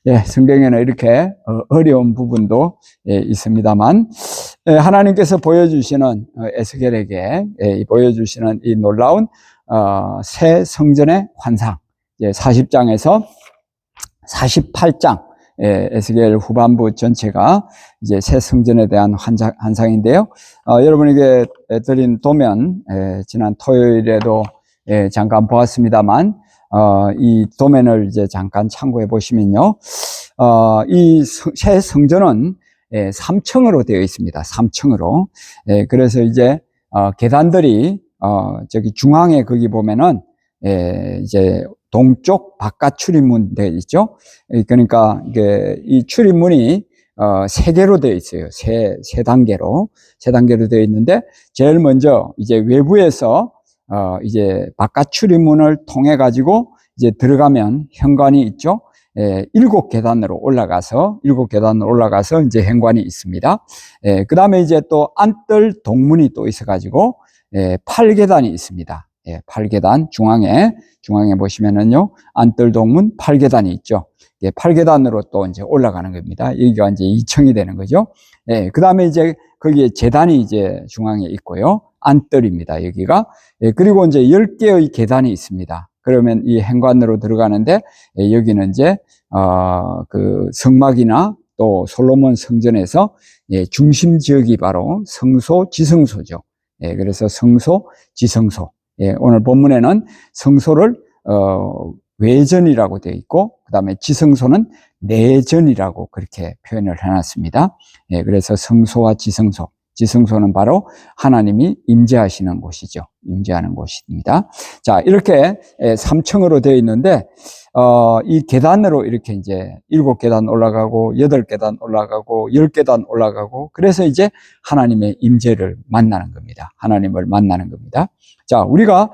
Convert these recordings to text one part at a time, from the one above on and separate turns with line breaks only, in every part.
예, 성경에는 이렇게 어려운 부분도 있습니다만, 하나님께서 보여주시는 에스겔에게 보여주시는 이 놀라운 새 성전의 환상, 40장에서 48장 에스겔 후반부 전체가 이제 새 성전에 대한 환상인데요. 여러분에게 드린 도면 지난 토요일에도 잠깐 보았습니다만, 이 도면을 이제 잠깐 참고해 보시면요. 이 새 성전은 3층으로 되어 있습니다. 3층으로. 그래서 이제 계단들이 저기 중앙에 거기 보면은 이제 동쪽 바깥 출입문 되어 있죠. 그러니까 이게 이 출입문이 세 개로 되어 있어요. 세 단계로 되어 있는데, 제일 먼저 이제 외부에서 이제 바깥 출입문을 통해 가지고 이제 들어가면 현관이 있죠. 7계단으로 올라가서 이제 현관이 있습니다. 그 다음에 이제 또 안뜰 동문이 또 있어 가지고 8계단이 있습니다. 8계단 중앙에 보시면은요, 안뜰 동문 8계단이 있죠. 8계단으로 또 이제 올라가는 겁니다. 여기가 이제 2층이 되는 거죠. 그 다음에 이제 거기에 제단이 이제 중앙에 있고요. 안뜰입니다, 여기가. 그리고 이제 10개의 계단이 있습니다. 그러면 이 현관으로 들어가는데, 여기는 이제, 그 성막이나 또 솔로몬 성전에서 중심 지역이 바로 성소, 지성소죠. 그래서 성소, 지성소. 오늘 본문에는 성소를, 외전이라고 되어 있고, 그 다음에 지성소는 내전이라고 그렇게 표현을 해놨습니다. 그래서 성소와 지성소. 지성소는 바로 하나님이 임재하시는 곳이죠. 임재하는 곳입니다. 자, 이렇게 3층으로 되어 있는데, 이 계단으로 이렇게 이제 7계단 올라가고, 8계단 올라가고, 10계단 올라가고, 그래서 이제 하나님의 임재를 만나는 겁니다. 하나님을 만나는 겁니다. 자, 우리가,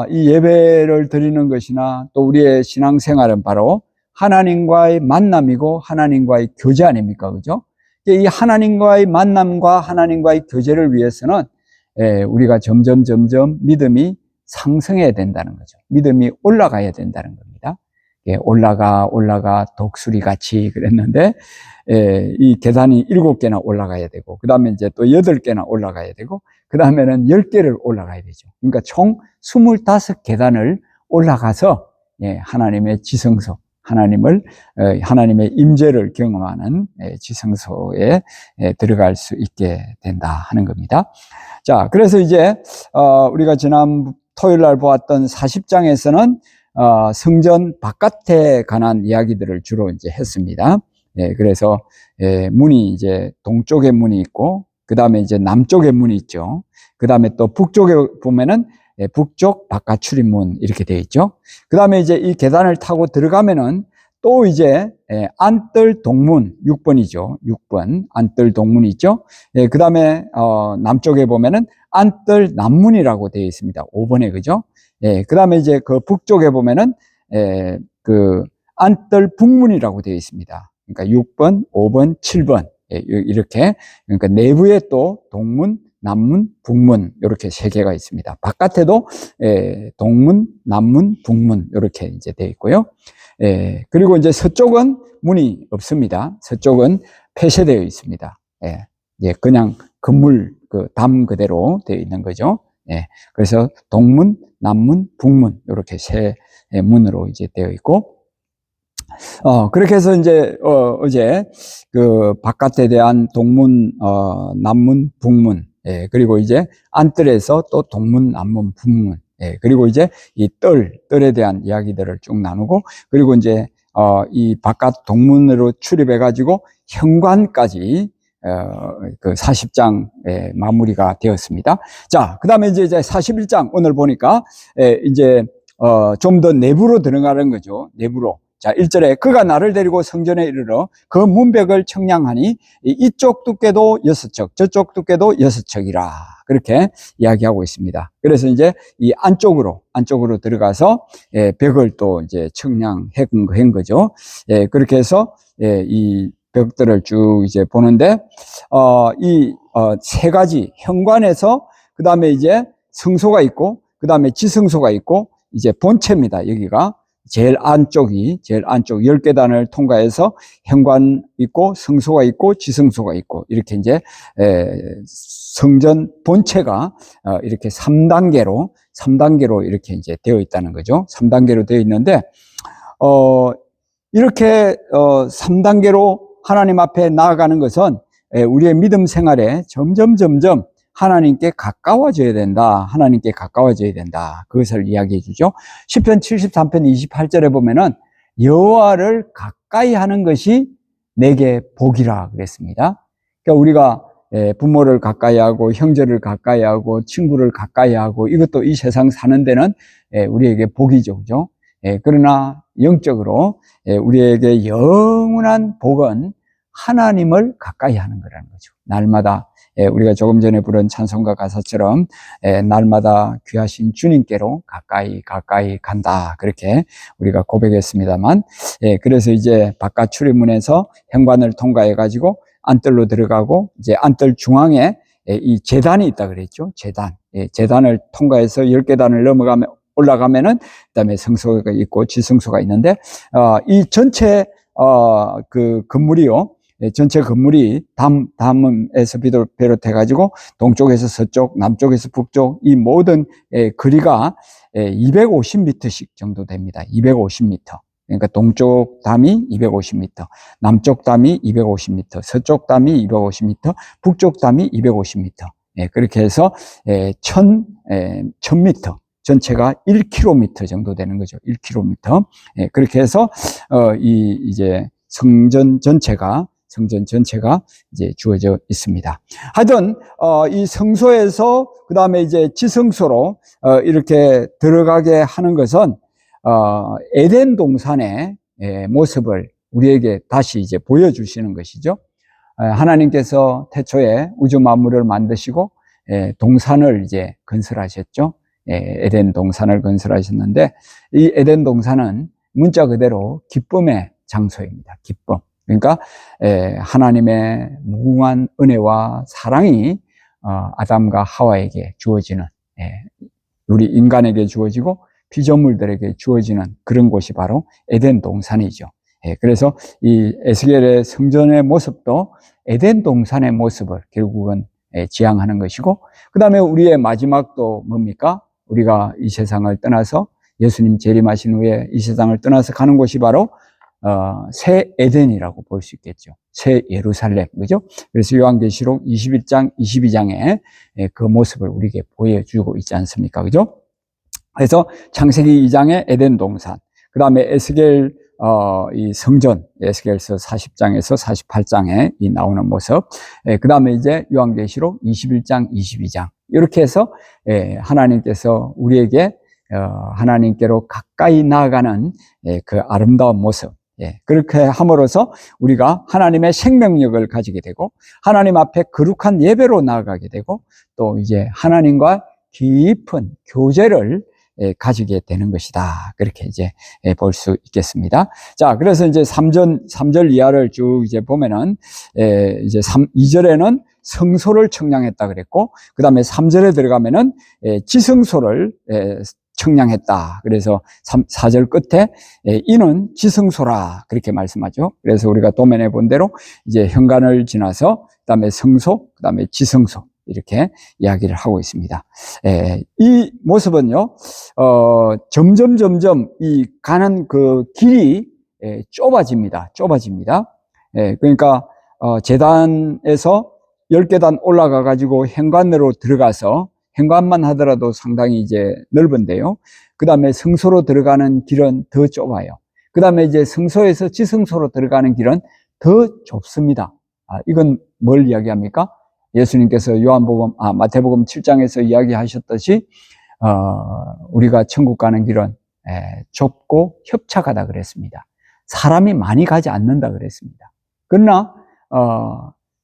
이 예배를 드리는 것이나 또 우리의 신앙생활은 바로 하나님과의 만남이고 하나님과의 교제 아닙니까? 그죠? 이 하나님과의 만남과 하나님과의 교제를 위해서는 우리가 점점 믿음이 상승해야 된다는 거죠. 믿음이 올라가야 된다는 겁니다. 올라가 독수리 같이 그랬는데, 이 계단이 7개나 올라가야 되고, 그 다음에 이제 또 8개나 올라가야 되고, 그 다음에는 10개를 올라가야 되죠. 그러니까 총 25계단을 올라가서 하나님의 지성소, 하나님의 임재를 경험하는 지성소에 들어갈 수 있게 된다 하는 겁니다. 자, 그래서 이제 우리가 지난 토요일 날 보았던 40장에서는 성전 바깥에 관한 이야기들을 주로 이제 했습니다. 그래서 문이 이제 동쪽에 문이 있고, 그 다음에 이제 남쪽에 문이 있죠. 그 다음에 또 북쪽에 보면은 북쪽 바깥 출입문 이렇게 되어 있죠. 그 다음에 이제 이 계단을 타고 들어가면은 또 이제 안뜰 동문 6번이죠. 6번 안뜰 동문이 있죠. 그 다음에 남쪽에 보면은 안뜰 남문이라고 되어 있습니다. 5번에 그죠? 그 다음에 이제 그 북쪽에 보면은 그 안뜰 북문이라고 되어 있습니다. 그러니까 6번, 5번, 7번 이렇게, 그러니까 내부에 또 동문, 남문, 북문 이렇게 3개가 있습니다. 바깥에도 동문, 남문, 북문 이렇게 이제 되어 있고요. 그리고 이제 서쪽은 문이 없습니다. 서쪽은 폐쇄되어 있습니다. 그냥 건물 그 담 그대로 되어 있는 거죠. 그래서 동문, 남문, 북문 이렇게 3문으로 이제 되어 있고, 그렇게 해서 이제 어제 그 바깥에 대한 동문, 남문, 북문, 그리고 이제 안뜰에서 또 동문, 남문, 북문, 그리고 이제 이 뜰에 대한 이야기들을 쭉 나누고, 그리고 이제 이 바깥 동문으로 출입해 가지고 현관까지 그 40장 마무리가 되었습니다. 자, 그다음에 이제 41장 오늘 보니까 이제 좀 더 내부로 들어가는 거죠. 내부로. 자, 1절에 그가 나를 데리고 성전에 이르러 그 문벽을 청량하니 이쪽 두께도 6척, 저쪽 두께도 6척이라. 그렇게 이야기하고 있습니다. 그래서 이제 이 안쪽으로 들어가서 벽을 또 이제 청량한 거죠. 그렇게 해서 이 벽들을 쭉 이제 보는데, 이 3가지 현관에서 그 다음에 이제 성소가 있고, 그 다음에 지성소가 있고, 이제 본체입니다. 여기가 제일 안쪽 10계단을 통과해서 현관 있고 성소가 있고 지성소가 있고 이렇게 이제 성전 본체가 이렇게 3단계로 이렇게 이제 되어 있다는 거죠. 3단계로 되어 있는데 이렇게 3단계로 하나님 앞에 나아가는 것은 우리의 믿음 생활에 점점 하나님께 가까워져야 된다. 하나님께 가까워져야 된다. 그것을 이야기해 주죠. 시편 73편 28절에 보면은 여호와를 가까이 하는 것이 내게 복이라 그랬습니다. 그러니까 우리가 부모를 가까이 하고 형제를 가까이 하고 친구를 가까이 하고 이것도 이 세상 사는 데는 우리에게 복이죠. 그죠? 그러나 영적으로 우리에게 영원한 복은 하나님을 가까이 하는 거라는 거죠. 날마다 우리가 조금 전에 부른 찬송가 가사처럼 날마다 귀하신 주님께로 가까이 간다. 그렇게 우리가 고백했습니다만, 그래서 이제 바깥 출입문에서 현관을 통과해 가지고 안뜰로 들어가고 이제 안뜰 중앙에 이 제단이 있다 그랬죠. 제단을 통과해서 10계단을 올라가면은 그다음에 성소가 있고 지성소가 있는데 이 전체 그 건물이요. 전체 건물이 담에서 비롯해 가지고 동쪽에서 서쪽, 남쪽에서 북쪽 이 모든 거리가 250m씩 정도 됩니다. 250m. 그러니까 동쪽 담이 250m, 남쪽 담이 250m, 서쪽 담이 250m, 북쪽 담이 250m. 그렇게 해서 1000m. 전체가 1km 정도 되는 거죠. 1km. 그렇게 해서 이제 성전 전체가 이제 주어져 있습니다. 하여튼 이 성소에서 그다음에 이제 지성소로 이렇게 들어가게 하는 것은 에덴 동산의 모습을 우리에게 다시 이제 보여주시는 것이죠. 하나님께서 태초에 우주 만물을 만드시고 동산을 이제 건설하셨죠. 에덴 동산을 건설하셨는데 이 에덴 동산은 문자 그대로 기쁨의 장소입니다. 기쁨. 그러니까 하나님의 무궁한 은혜와 사랑이 아담과 하와에게 주어지는, 우리 인간에게 주어지고 피조물들에게 주어지는 그런 곳이 바로 에덴 동산이죠. 그래서 이 에스겔의 성전의 모습도 에덴 동산의 모습을 결국은 지향하는 것이고, 그 다음에 우리의 마지막도 뭡니까? 우리가 이 세상을 떠나서 예수님 재림하신 후에 이 세상을 떠나서 가는 곳이 바로 새 에덴이라고 볼 수 있겠죠. 새 예루살렘, 그죠? 그래서 요한계시록 21장, 22장에 그 모습을 우리에게 보여주고 있지 않습니까? 그죠? 그래서 창세기 2장의 에덴 동산, 그 다음에 에스겔 이 성전, 에스겔서 40장에서 48장에 이 나오는 모습, 그 다음에 이제 요한계시록 21장, 22장 이렇게 해서 하나님께서 우리에게 하나님께로 가까이 나아가는 그 아름다운 모습, 그렇게 함으로써 우리가 하나님의 생명력을 가지게 되고 하나님 앞에 거룩한 예배로 나아가게 되고 또 이제 하나님과 깊은 교제를 가지게 되는 것이다. 그렇게 이제 볼 수 있겠습니다. 자, 그래서 이제 3절 이하를 쭉 이제 보면은 이제 2절에는 성소를 청량했다 그랬고, 그 다음에 3절에 들어가면은 지성소를 청량했다. 그래서 4절 끝에 이는 지성소라 그렇게 말씀하죠. 그래서 우리가 도면에 본 대로 이제 현관을 지나서 그다음에 성소, 그다음에 지성소 이렇게 이야기를 하고 있습니다. 이 모습은요, 점점 이 가는 그 길이 좁아집니다. 그러니까 제단에서 10계단 올라가 가지고 현관으로 들어가서 현관만 하더라도 상당히 이제 넓은데요. 그 다음에 성소로 들어가는 길은 더 좁아요. 그 다음에 이제 성소에서 지성소로 들어가는 길은 더 좁습니다. 이건 뭘 이야기합니까? 예수님께서 마태복음 7장에서 이야기하셨듯이, 우리가 천국 가는 길은 좁고 협착하다 그랬습니다. 사람이 많이 가지 않는다 그랬습니다. 그러나,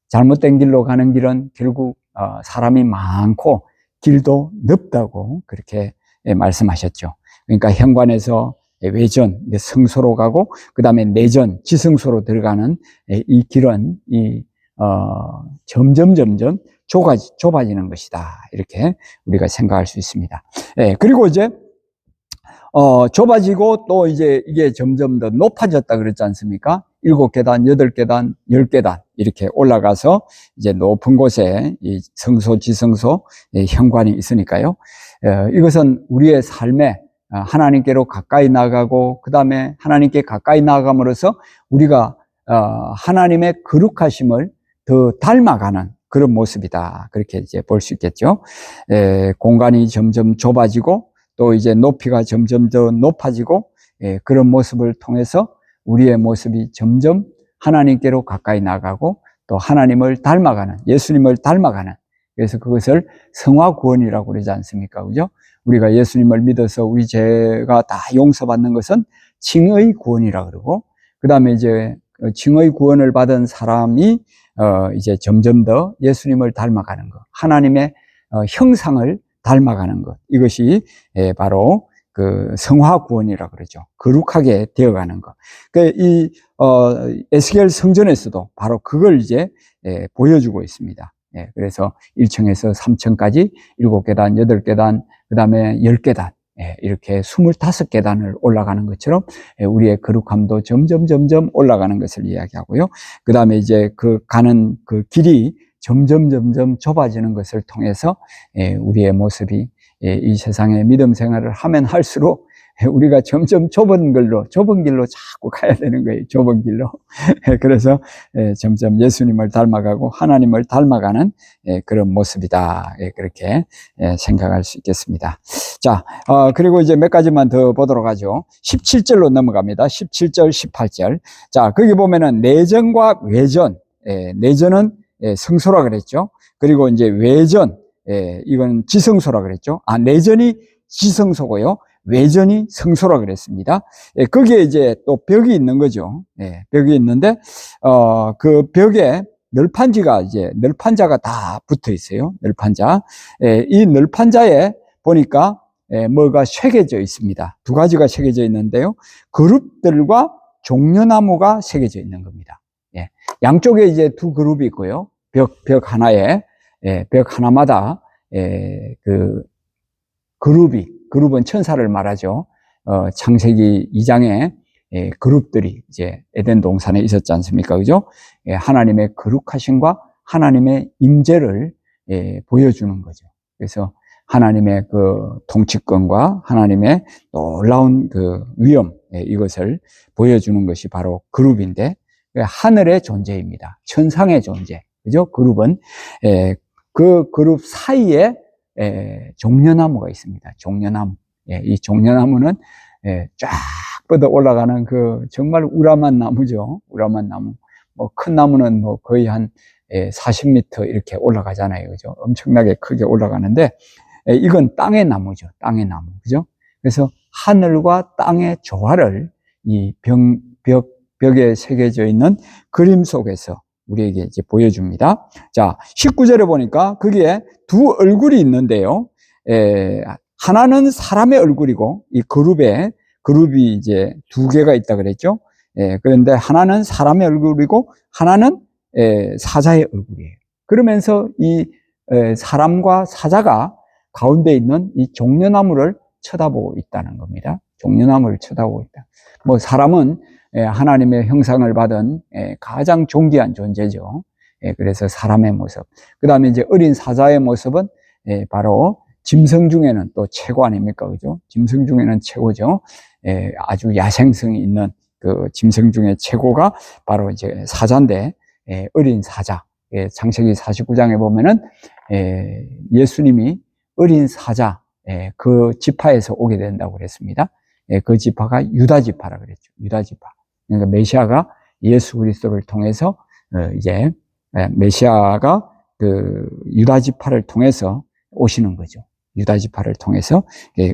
잘못된 길로 가는 길은 결국, 사람이 많고 길도 넓다고 그렇게 말씀하셨죠. 그러니까 현관에서 외전, 성소로 가고, 그 다음에 내전, 지성소로 들어가는 이 길은 점점 좁아지는 것이다. 이렇게 우리가 생각할 수 있습니다. 그리고 이제 좁아지고 또 이제 이게 점점 더 높아졌다 그랬지 않습니까? 7계단, 8계단, 10계단 이렇게 올라가서 이제 높은 곳에 이 성소, 지성소, 현관이 있으니까요. 이것은 우리의 삶에 하나님께로 가까이 나가고 그 다음에 하나님께 가까이 나아감으로써 우리가 하나님의 거룩하심을 더 닮아가는 그런 모습이다. 그렇게 이제 볼 수 있겠죠. 공간이 점점 좁아지고 또 이제 높이가 점점 더 높아지고 그런 모습을 통해서 우리의 모습이 점점 하나님께로 가까이 나가고 또 하나님을 닮아가는, 예수님을 닮아가는, 그래서 그것을 성화 구원이라고 그러지 않습니까? 그죠? 우리가 예수님을 믿어서 우리 죄가 다 용서받는 것은 칭의 구원이라고 그러고, 그 다음에 이제 칭의 구원을 받은 사람이 이제 점점 더 예수님을 닮아가는 것, 하나님의 형상을 닮아가는 것, 이것이 바로 그 성화 구원이라고 그러죠. 거룩하게 되어가는 것. 이 에스겔 성전에서도 바로 그걸 이제 보여주고 있습니다. 그래서 1층에서 3층까지 7계단, 8계단, 그 다음에 10계단, 이렇게 25계단을 올라가는 것처럼 우리의 거룩함도 점점 올라가는 것을 이야기하고요. 그 다음에 이제 그 가는 그 길이 점점 좁아지는 것을 통해서 우리의 모습이 이 세상의 믿음 생활을 하면 할수록 우리가 점점 좁은 길로 자꾸 가야 되는 거예요. 좁은 길로. 그래서 점점 예수님을 닮아가고 하나님을 닮아가는 그런 모습이다. 그렇게 생각할 수 있겠습니다. 자, 그리고 이제 몇 가지만 더 보도록 하죠. 17절로 넘어갑니다. 17절, 18절. 자, 거기 보면은 내전과 외전. 내전은 성소라 그랬죠. 그리고 이제 외전, 이건 지성소라 그랬죠. 내전이 지성소고요. 외전이 성소라 그랬습니다. 거기에 이제 또 벽이 있는 거죠. 벽이 있는데, 그 벽에 널판자가 다 붙어 있어요. 널판자. 이 널판자에 보니까 뭐가 새겨져 있습니다. 두 가지가 새겨져 있는데요. 그룹들과 종려나무가 새겨져 있는 겁니다. 양쪽에 이제 두 그룹이 있고요. 벽 하나에, 벽 하나마다, 그 그룹은 천사를 말하죠. 창세기 2장에 그룹들이 이제 에덴 동산에 있었지 않습니까? 그죠? 하나님의 거룩하심과 하나님의 임재를 보여주는 거죠. 그래서 하나님의 그 통치권과 하나님의 놀라운 그 위엄, 이것을 보여주는 것이 바로 그룹인데, 하늘의 존재입니다. 천상의 존재. 그죠? 그룹은, 그 그룹 사이에 종려나무가 있습니다. 종려나무. 이 종려나무는 쫙 뻗어 올라가는 그 정말 우람한 나무죠. 우람한 나무. 뭐 큰 나무는 뭐 거의 한 40m 이렇게 올라가잖아요. 그죠? 엄청나게 크게 올라가는데, 이건 땅의 나무죠. 땅의 나무. 그죠? 그래서 하늘과 땅의 조화를 이 벽에 새겨져 있는 그림 속에서 우리에게 이제 보여줍니다. 자, 19절에 보니까 거기에 두 얼굴이 있는데요. 하나는 사람의 얼굴이고, 이 그룹이 이제 두 개가 있다 그랬죠. 그런데 하나는 사람의 얼굴이고, 하나는 사자의 얼굴이에요. 그러면서 이 사람과 사자가 가운데 있는 이 종려나무를 쳐다보고 있다는 겁니다. 종려나무를 쳐다보고 있다. 뭐 사람은 하나님의 형상을 받은 가장 존귀한 존재죠. 그래서 사람의 모습. 그 다음에 이제 어린 사자의 모습은 바로 짐승 중에는 또 최고 아닙니까? 그죠? 짐승 중에는 최고죠. 아주 야생성이 있는 그 짐승 중에 최고가 바로 이제 사자인데, 어린 사자. 창세기 49장에 보면은 예수님이 어린 사자, 그 지파에서 오게 된다고 그랬습니다. 그 지파가 유다 지파라 그랬죠. 유다 지파. 그러니까 메시아가 예수 그리스도를 통해서 이제 메시아가 그 유다 지파를 통해서 오시는 거죠. 유다 지파를 통해서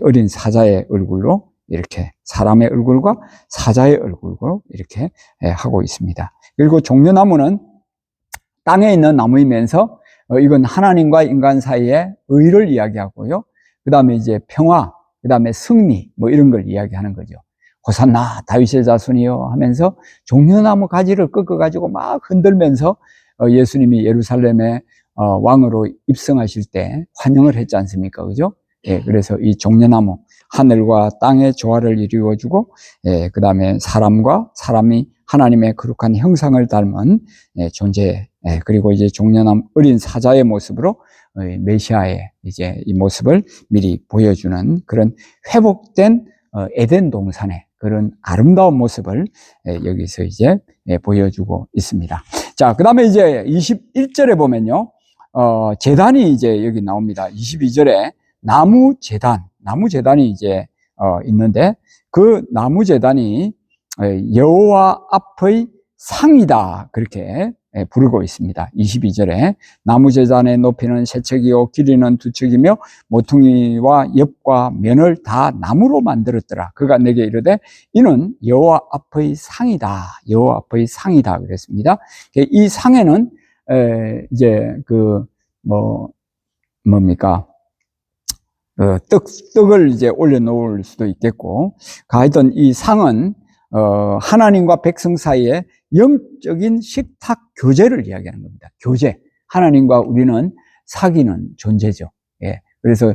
어린 사자의 얼굴로 이렇게 사람의 얼굴과 사자의 얼굴로 이렇게 하고 있습니다. 그리고 종려나무는 땅에 있는 나무이면서 이건 하나님과 인간 사이의 의를 이야기하고요. 그 다음에 이제 평화, 그 다음에 승리, 뭐 이런 걸 이야기하는 거죠. 호산나 다윗의 자손이여 하면서 종려나무 가지를 꺾어가지고 막 흔들면서 예수님이 예루살렘에 왕으로 입성하실 때 환영을 했지 않습니까? 그죠? 그래서 이 종려나무, 하늘과 땅의 조화를 이루어주고, 그 다음에 사람과 사람이 하나님의 거룩한 형상을 닮은 존재, 그리고 이제 종려남 어린 사자의 모습으로 메시아의 이제 이 모습을 미리 보여주는 그런 회복된 에덴 동산의 그런 아름다운 모습을 여기서 이제 보여주고 있습니다. 자, 그 다음에 이제 21절에 보면요, 제단이 이제 여기 나옵니다. 22절에 나무 제단이 이제 있는데, 그 나무 제단이 여호와 앞의 상이다, 그렇게 부르고 있습니다. 22절에 나무 제단의 높이는 세 척이요 길이는 두 척이며 모퉁이와 엽과 면을 다 나무로 만들었더라. 그가 내게 이르되 이는 여호와 앞의 상이다. 여호와 앞의 상이다 그랬습니다. 이 상에는 이제 뭡니까? 떡을 이제 올려놓을 수도 있겠고, 하여튼 이 상은 하나님과 백성 사이에 영적인 식탁 교제를 이야기하는 겁니다. 교제. 하나님과 우리는 사귀는 존재죠. 예. 그래서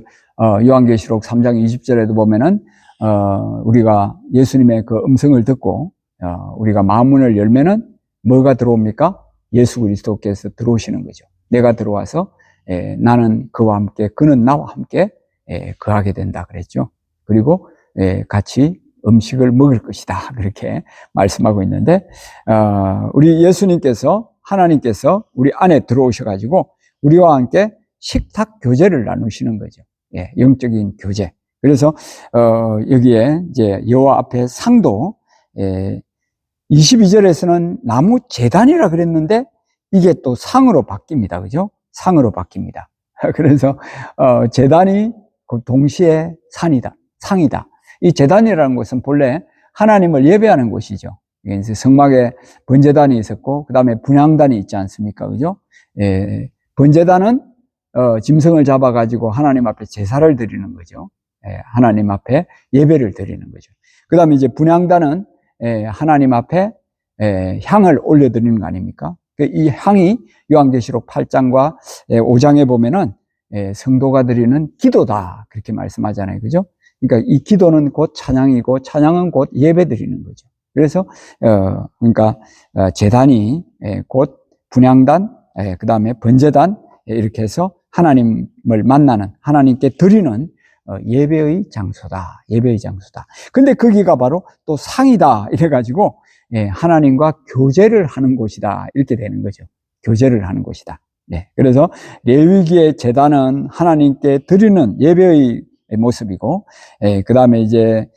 요한계시록 3장 20절에도 보면은 우리가 예수님의 그 음성을 듣고 우리가 마음문을 열면은 뭐가 들어옵니까? 예수 그리스도께서 들어오시는 거죠. 내가 들어와서 나는 그와 함께, 그는 나와 함께 거하게 된다 그랬죠. 그리고 같이 음식을 먹을 것이다, 그렇게 말씀하고 있는데, 우리 예수님께서, 하나님께서 우리 안에 들어오셔가지고 우리와 함께 식탁 교제를 나누시는 거죠. 영적인 교제. 그래서 여기에 이제 여호와 앞에 상도 22절에서는 나무 제단이라 그랬는데 이게 또 상으로 바뀝니다. 그죠? 상으로 바뀝니다. 그래서 제단이 동시에 상이다. 이 제단이라는 것은 본래 하나님을 예배하는 곳이죠. 성막에 번제단이 있었고, 그 다음에 분향단이 있지 않습니까? 그죠? 번제단은 짐승을 잡아가지고 하나님 앞에 제사를 드리는 거죠. 하나님 앞에 예배를 드리는 거죠. 그 다음에 이제 분향단은 하나님 앞에 향을 올려드리는 거 아닙니까? 이 향이 요한계시록 8장과 5장에 보면은 성도가 드리는 기도다, 그렇게 말씀하잖아요. 그죠? 그러니까 이 기도는 곧 찬양이고, 찬양은 곧 예배 드리는 거죠. 그래서 그러니까 제단이 곧 분향단, 그 다음에 번제단, 이렇게 해서 하나님을 만나는, 하나님께 드리는 예배의 장소다. 예배의 장소다. 근데 거기가 바로 또 상이다, 이래가지고 하나님과 교제를 하는 곳이다, 이렇게 되는 거죠. 교제를 하는 곳이다. 그래서 레위기의 제단은 하나님께 드리는 예배의 모습이고, 그 다음에 이제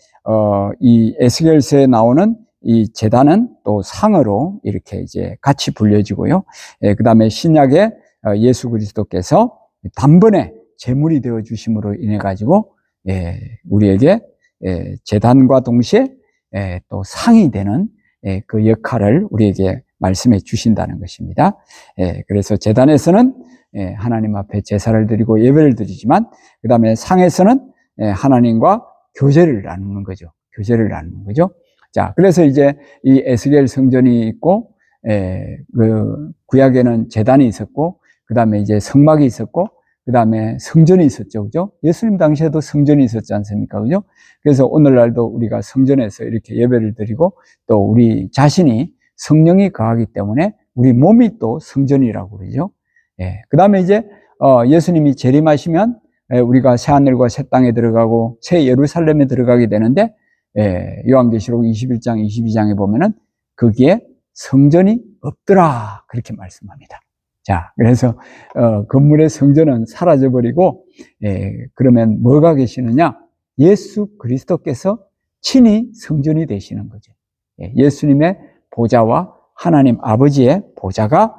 이 에스겔서에 나오는 이 제단은 또 상으로 이렇게 이제 같이 불려지고요. 그 다음에 신약에 예수 그리스도께서 단번에 제물이 되어 주심으로 인해 가지고 우리에게 제단과 동시에 또 상이 되는 그 역할을 우리에게 말씀해 주신다는 것입니다. 그래서 제단에서는 하나님 앞에 제사를 드리고 예배를 드리지만, 그 다음에 상에서는 하나님과 교제를 나누는 거죠. 교제를 나누는 거죠. 자, 그래서 이제 이 에스겔 성전이 있고, 그 구약에는 제단이 있었고, 그 다음에 이제 성막이 있었고, 그 다음에 성전이 있었죠. 그죠? 예수님 당시에도 성전이 있었지 않습니까? 그죠? 그래서 오늘날도 우리가 성전에서 이렇게 예배를 드리고, 또 우리 자신이 성령이 거하기 때문에 우리 몸이 또 성전이라고 그러죠. 그 다음에 이제 예수님이 재림하시면 우리가 새하늘과 새 땅에 들어가고 새 예루살렘에 들어가게 되는데, 요한계시록 21장, 22장에 보면은 거기에 성전이 없더라, 그렇게 말씀합니다. 자, 그래서 건물의 성전은 사라져버리고, 그러면 뭐가 계시느냐? 예수 그리스도께서 친히 성전이 되시는 거죠. 예수님의 보좌와 하나님 아버지의 보좌가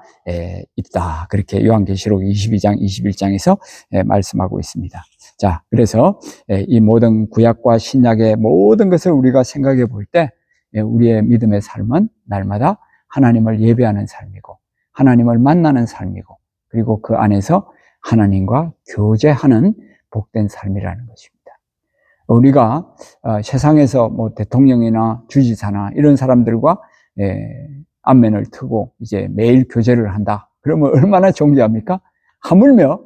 있다, 그렇게 요한계시록 22장, 21장에서 말씀하고 있습니다. 자, 그래서 이 모든 구약과 신약의 모든 것을 우리가 생각해 볼 때 우리의 믿음의 삶은 날마다 하나님을 예배하는 삶이고, 하나님을 만나는 삶이고, 그리고 그 안에서 하나님과 교제하는 복된 삶이라는 것입니다. 우리가 세상에서 뭐 대통령이나 주지사나 이런 사람들과 안면을 트고 이제 매일 교제를 한다, 그러면 얼마나 존귀합니까? 하물며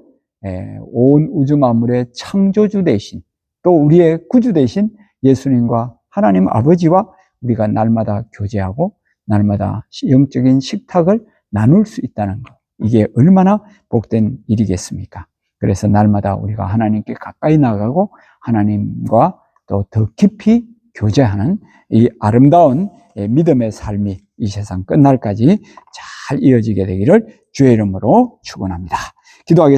온 우주 만물의 창조주 되신, 또 우리의 구주 되신 예수님과 하나님 아버지와 우리가 날마다 교제하고 날마다 영적인 식탁을 나눌 수 있다는 것. 이게 얼마나 복된 일이겠습니까? 그래서 날마다 우리가 하나님께 가까이 나가고 하나님과 또 더 깊이 교제하는 이 아름다운 믿음의 삶이 이 세상 끝날까지 잘 이어지게 되기를 주의 이름으로 축원합니다. 기도하겠습니다.